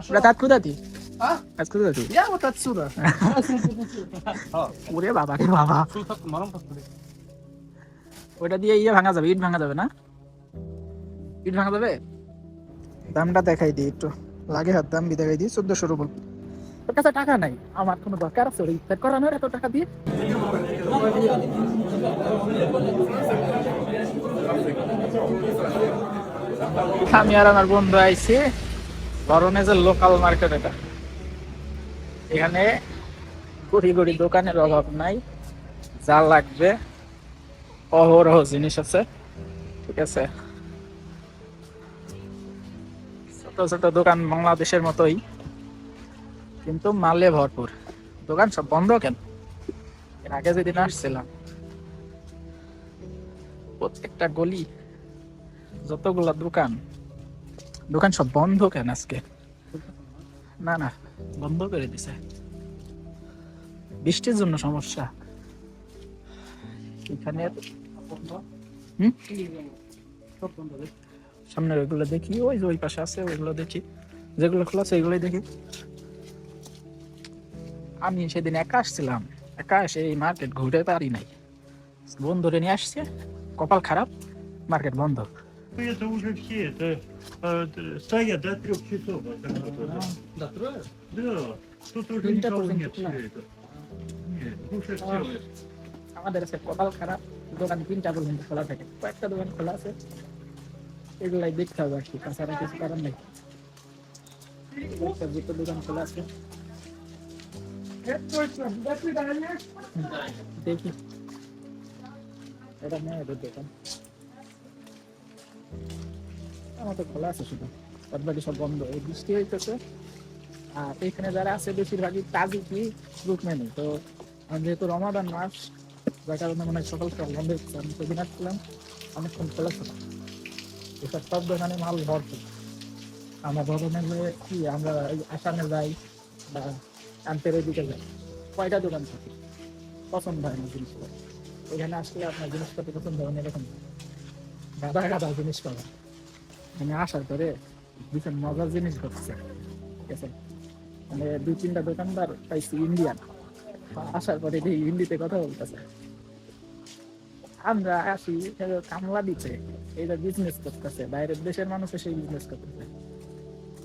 Brat, откуда ты? А? Откуда ты? Я вот отсюда. ওরে বাবা রে বাবা, ওইটা দিয়ে ভাঙা যাবে, ইট ভাঙা যাবে না? ইট ভাঙা যাবে? দামটা দেখাই দিই একটু, লাগে হাত দাম দেখাই দিই 1400 রুবল। তোর কাছে টাকা নাই, আমার কোনো দরকার আছে ওই ইফতার করানোর এত টাকা দিয়ে? আমি আর আমার বন্ধু আইছি ভরনেজের লোকাল মার্কেট। এটা এখানে গড়ি গড়ি দোকানের অভাব নাই, যা লাগবে অহরহ জিনিস আছে। ঠিক আছে, ছোট ছোট দোকান বাংলাদেশের মতোই, কিন্তু মালে ভরপুর। দোকান সব বন্ধ কেন? এর আগে যেদিন আসছিলাম প্রত্যেকটা গলি যতগুলা দোকান দোকান সব বন্ধ কেন আজকে? না না, বন্ধ করে দিছে, বৃষ্টির জন্য সমস্যা এখানে। সামনের ওইগুলো দেখি, ওই যে ওই পাশে আছে ওইগুলো দেখি, যেগুলো খোলা আছে ওইগুলোই দেখি। আমি সেদিন একা আসছিলাম, একা এসে এই মার্কেট ঘুরে পারি নাই, বন্ধুরে নিয়ে আসছে, কপাল খারাপ, মার্কেট বন্ধ। Это уже все, это стоят до 3 часов. До трое? Да, тут уже Тинта никого тоже нет. не Все это. Нет, уже все. আমাদের আছে কপাল খারাপ, দোকান 3টা পর্যন্ত খোলা থাকে, কয়েকটা দোকান খোলা আছে, এগুলাই দেখতে হবে আর কি, তাছাড়া কিছু করার নেই। কয়েকটা দুটো দোকান খোলা আছে, দেখি। এটা মেয়েদের দোকান, আমার তো খোলা আছে শুধু, বাদ বাকি সব বন্ধ। এই বৃষ্টি হইতেছে, আর এখানে যারা আছে বেশিরভাগই তাজিকি রুকমেনি। তো যেহেতু রমাদান মাস, যার কারণে মনে হয় সকাল সকাল বন্ধ হচ্ছে। আমি সেদিন আসছিলাম অনেকক্ষণ খোলা ছিল, এসব সব দোকানে মাল ভরপুর। আমরা ধরনের কি আমরা আসামে যাই বা আনতের দিকে যাই, কয়টা দোকান থাকে, পছন্দ হয় না জিনিসগুলো। এখানে আসলে আপনার জিনিসপত্র পছন্দ হয় না, এরকম গাদা গাদা জিনিস পাবেন। মানে আসার পরে ভীষণ মজার জিনিস ঘটছে। ঠিক আছে, মানে 2-3টা দোকানদার পাইছি ইন্ডিয়ান, আসার পরে হিন্দিতে কথা বলতেছে। আমরা আসি কামলা দিতে, এইটা বিজনেস করতেছে, বাইরের দেশের মানুষ এসে বিজনেস করতেছে।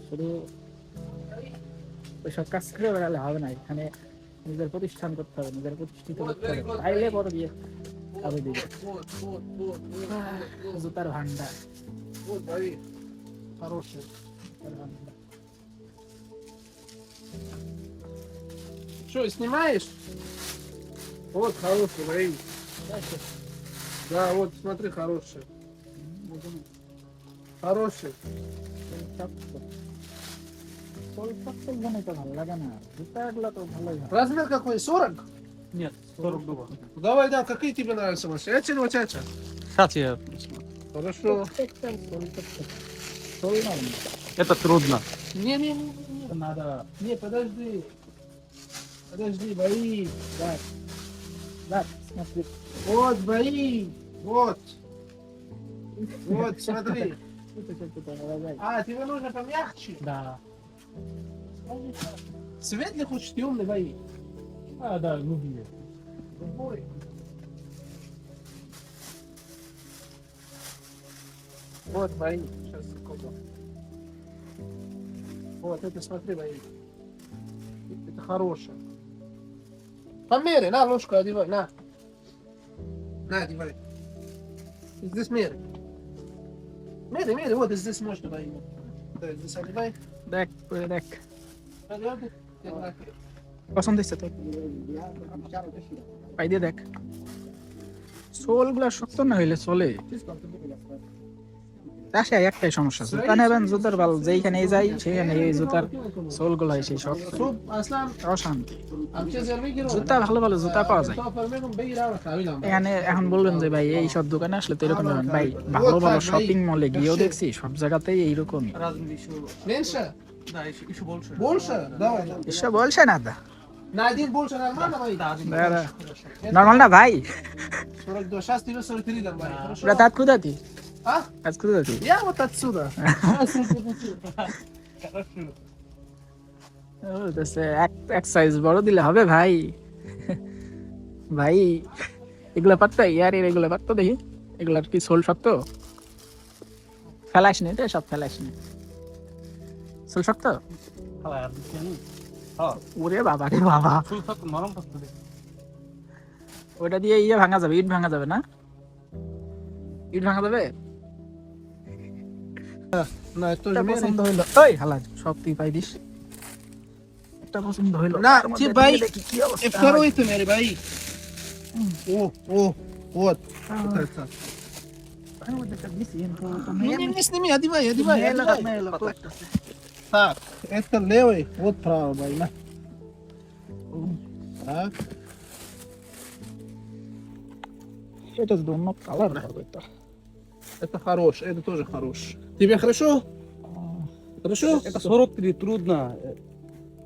শুধু ওইসব কাজ করে বেড়ালে হবে না, এখানে নিজের প্রতিষ্ঠান করতে হবে, নিজের প্রতিষ্ঠিত করতে হবে, তাইলে বড় দিয়ে কারো দিবে। জুতার ভান্ডার, Что, снимаешь? Вот хороший, смотри. Да, вот смотри, хороший. Хороший. ভালো লাগে না, জুতাগুলো তো ভালোই হয়। Размер какой? 40? Нет, 40 долларов. Давай, да, какие тебе нравятся машины? Эти или вот эти? Сейчас я... Хорошо. Это трудно. Не, надо. Не, подожди. Подожди, бои. Да, да, смотри. Вот, бои. Вот. Вот, смотри. А, тебе нужно помягче? Да. Светлый хочешь, темный бои? Да, люблю. Любой. Вот бои. Сейчас, секунду. Вот, это смотри, бои. Это хорошее. Померяй, на, ложку одевай, на. На, одевай. И здесь меряй. Меряй, вот и здесь можно бои. Да, здесь одевай. দেখ পরে দেখ, Одевай. পছন্দ হচ্ছে তো, পাই দিয়ে দেখ। সোল গুলা শক্ত না হইলে চলে, আসে একটাই সমস্যা, জুতা নেবেন জুতার বাল যেইখানে যাই সেখানে এই জুতার সোল গুলা সেই শক্ত, شوف اسلام অশান্তি। عم تنزل ميجر জুতা ভালো ভালো জুতা পাওয়া যায় بيجي على تعالى এখানে। এখন বলবেন যে ভাই এই সব দোকানে আসলে তো এরকম পাবেন, ভাই ভালো ভালো শপিং মলে গিয়েও দেখছি সব জায়গাতেই এইরকমই। Разные еще... меньше Да, еще больше. больше давай এসব বলছে না দা, на один больше нормально бои Да, один Да, да. больше. নর্মাল না ভাই। 42 сейчас тебе 43 дам бои хорошо Брат, откуда ты? а Откуда ты? я вот отсюда Хорошо. বলতেছে এক সাইজ বড় দিলে হবে ভাই। ভাই এগুলো পারতো ইয়ার এগুলো পারতো দেখি, এগুলার কি সোল শক্ত? ফেলাস নি রে, সব ফেলাস নি, সোল শক্ত? খালা আর দিচ্ছি আমি। ওরে বাবা রে বাবা, ফুল থাকতো নরম থাকতো দেখি। ওটা দিয়ে ইয়ে ভাঙা যাবে, ইট ভাঙা যাবে না? ইট ভাঙা যাবে? না এত একটা মেরে পছন্দ হইলো, ওই হালা সব তুই পাই দিস। একটা পছন্দ হইলো না, তার মধ্যে ঠিক ভাই, দিয়ে দেখি কি অবস্থা करो হয়। इसे मेरे भाई। ओ बहुत अच्छा। তার মধ্যে একটা দিছি, কিন্তু তো नहीं মেয়ে- नहीं नहीं आदि भाई মেয়ে লাগা- মেয়ে লাগা লাগতেছে। हाँ ऐसा ले ओए बहुत खराब भाई ना। हाँ এটা তো অন্য কালার হবে তো। это хорош, это тоже хорош. Тебе хорошо? Хорошо? Это 43 трудно.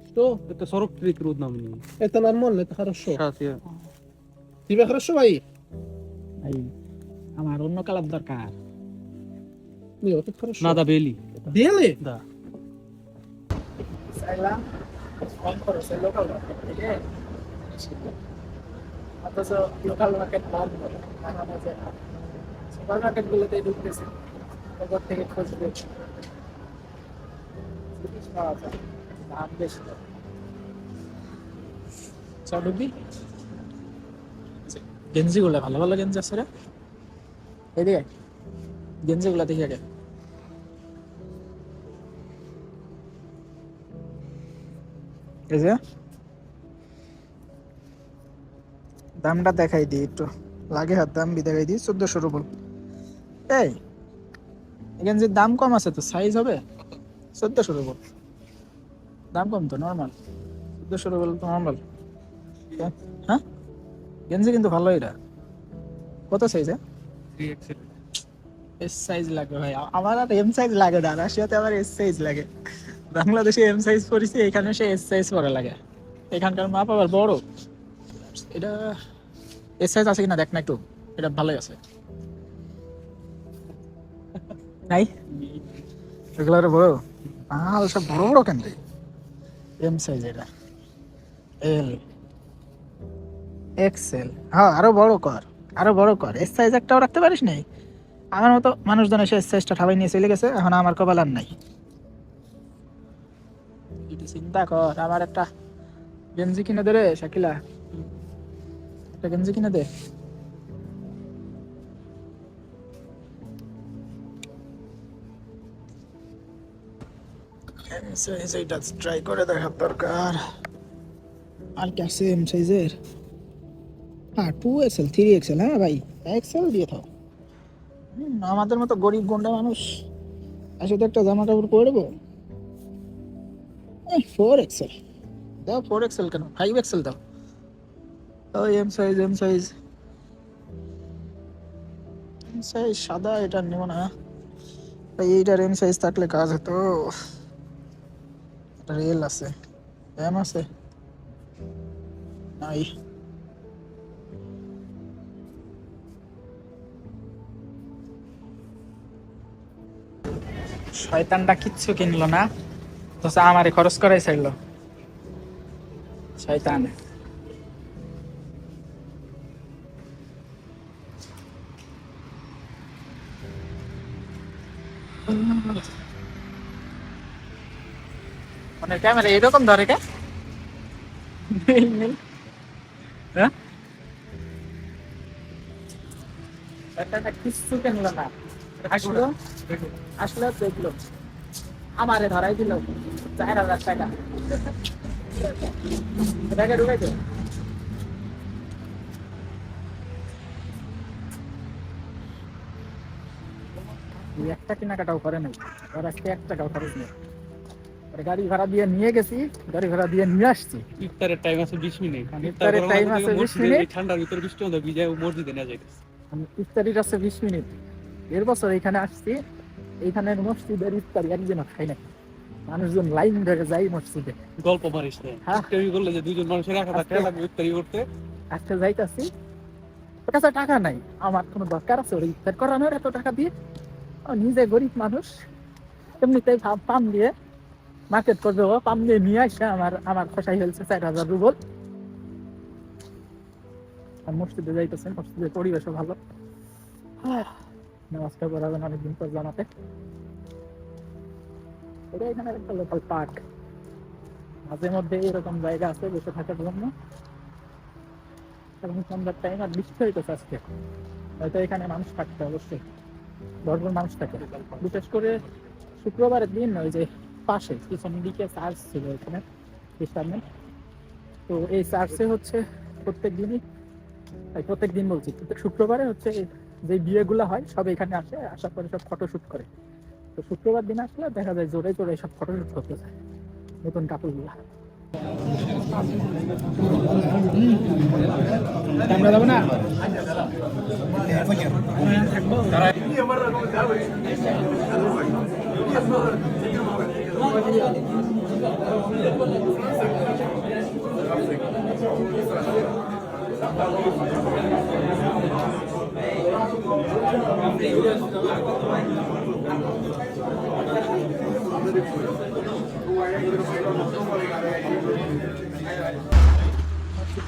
Что? Это 43 трудно мне. Это нормально, это хорошо. Сейчас я... Тебе хорошо, भाई? এই আমার অন্য কালার দরকার। Нет, вот это хорошо. Надо белый. Белый? Да. চাইলাম কম খরচে লোকাল মার্কেট থেকে, অথচ লোকাল মার্কেট বন্ধ। সুপার মার্কেট গুলোতে ঢুকতেছে, ওপর থেকে খুঁজবে জিনিস পাওয়া যায়, দাম বেশি। চল ঢুকবি। গেঞ্জি গুলো ভালো ভালো গেঞ্জি আছে রে, এদিকে গেঞ্জি গুলা দেখি আগে। এই যে দামটা দেখাই দিই একটু, লাগে হাত দাম বি দেখাই দিই, 1400 রুবল। এই গেঞ্জির দাম কম আছে তো, সাইজ হবে 1400 রুবল, দাম কম তো, নর্মাল 1400 রুবল তো নর্মাল। হ্যাঁ গেঞ্জি কিন্তু ভালো, এটা কত সাইজ? 3XL. এস সাইজ লাগে ভাই, আমার আর এম সাইজ লাগে না, রাশিয়াতে আমার এস সাইজ লাগে। বাংলাদেশে এম সাইজ পরিছি, এখানে সে এস সাইজ পরা লাগে। এখানকার মাপ আবার বড়। এটা এস সাইজ আছে কিনা দেখ না একটু, এটা ভালোই আছে। নাই এগুলো আরো বড়, মাল সব বড় বড় কেন রে? এম সাইজ, এটা এল, এক্সেল, হ্যাঁ আরো বড় কর, আরো বড় কর। এস সাইজ একটাও রাখতে পারিস নাই? আমার মতো মানুষজন এসে এস সাইজটা ঠাবাই নিয়ে চলে গেছে, এখন আমার কপাল আর নাই। একটু চিন্তা কর, আমার একটা গেঞ্জি কিনে দে রে শাকিলা, একটা গেঞ্জি কিনে দে। এইটা ট্রাই করে দেখার দরকার। আর কি আছে এম সাইজের? হ্যাঁ 2XL 3XL, হ্যাঁ ভাই এক্সেল দিয়ে থাও। আমাদের মতো গরিব গুন্ডা মানুষ আসলে একটা জামা কাপড় পরবো। 4XL দাও, 4XL কেন, 5XL দাও। ওই M size, M size, M size সাদা, এটা নেব না ভাই, এইটার এম সাইজ থাকলে কাজ হতো। রেল আছে, এম আছে নাই? শয়তানটা কিচ্ছু কিনলো না, তো আমারে খরচ করাই চাইলো শয়তান। মানে ক্যামেরা এরকম ধরে কে? হ্যাঁ শয়তানটা কিচ্ছু কিনলো না, আসলো আসলো দেখলো, আমারে ধরাই দিল 4000 টাকা। এটাকে ঢুকাইতো একটা কেনাকাটাও করে নাই, আর আজকে 1 টাকাও খরচ নেই। গাড়ি ভাড়া দিয়ে নিয়ে গেছি, গাড়ি ভাড়া দিয়ে নিয়ে আসছি। ইফতারের টাইম আছে 20 মিনিট। ইফতারের টাইম আছে 20 মিনিট, ঠান্ডার ভিতরে বৃষ্টি হলে ভিজে মসজিদে নিয়ে যাইতেছে। ইফতারির আছে 20 মিনিট। এর বছর এখানে আসছি, এইখানের মসজিদের ইফতারি একদিনও খাই না, মানুষজন লাইন ধরে যাই মসজিদে। গল্প পারিস না, হ্যাঁ। ইফতারি করলে যে দুইজন মানুষের একা থাকতে লাগবে ইফতারি করতে। আজকে যাইতাছি, ওর কাছে টাকা নাই, আমার কোনো দরকার আছে ওর ইফতার করানোর এত টাকা দিয়ে? ও নিজে গরিব মানুষ, এমনিতেই পাম দিয়ে মার্কেট করবে ও পাম দিয়ে নিয়ে আসে আমার খসাই ফেলছে 4,000 রুবল। আর মসজিদে যাইতেছেন, মসজিদের পরিবেশও ভালো। নামাজটা পড়াবেন অনেকদিন পর জামাতে। এটা এখানে একটা লোকাল পার্ক, মাঝে মধ্যে এরকম জায়গা আছে বসে থাকার জন্য। এবং সন্ধ্যার টাইম আর বৃষ্টি হইতেছে আজকে, হয়তো এখানে মানুষ থাকতে অবশ্যই ভরপুর মানুষ থাকে। বিশেষ করে শুক্রবারের দিন ওই যে পাশে পিছনের দিকে চার্চ ছিল এখানে খ্রিস্টানদের, তো এই চার্চে হচ্ছে প্রত্যেক দিন বলছি প্রত্যেক শুক্রবারে হচ্ছে যে বিয়েগুলো হয় সব এখানে আসে, আসার পরে সব ফটোশুট করে। তো শুক্রবার দিন আসলে দেখা যায় জোরে জোরে সব ফটোশুট করতে চায় নতুন কাপড়গুলা। আমরা যাবো না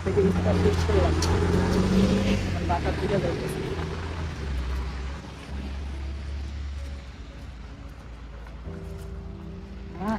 থেকে বাসার দিকে যাইতেছি। হ্যাঁ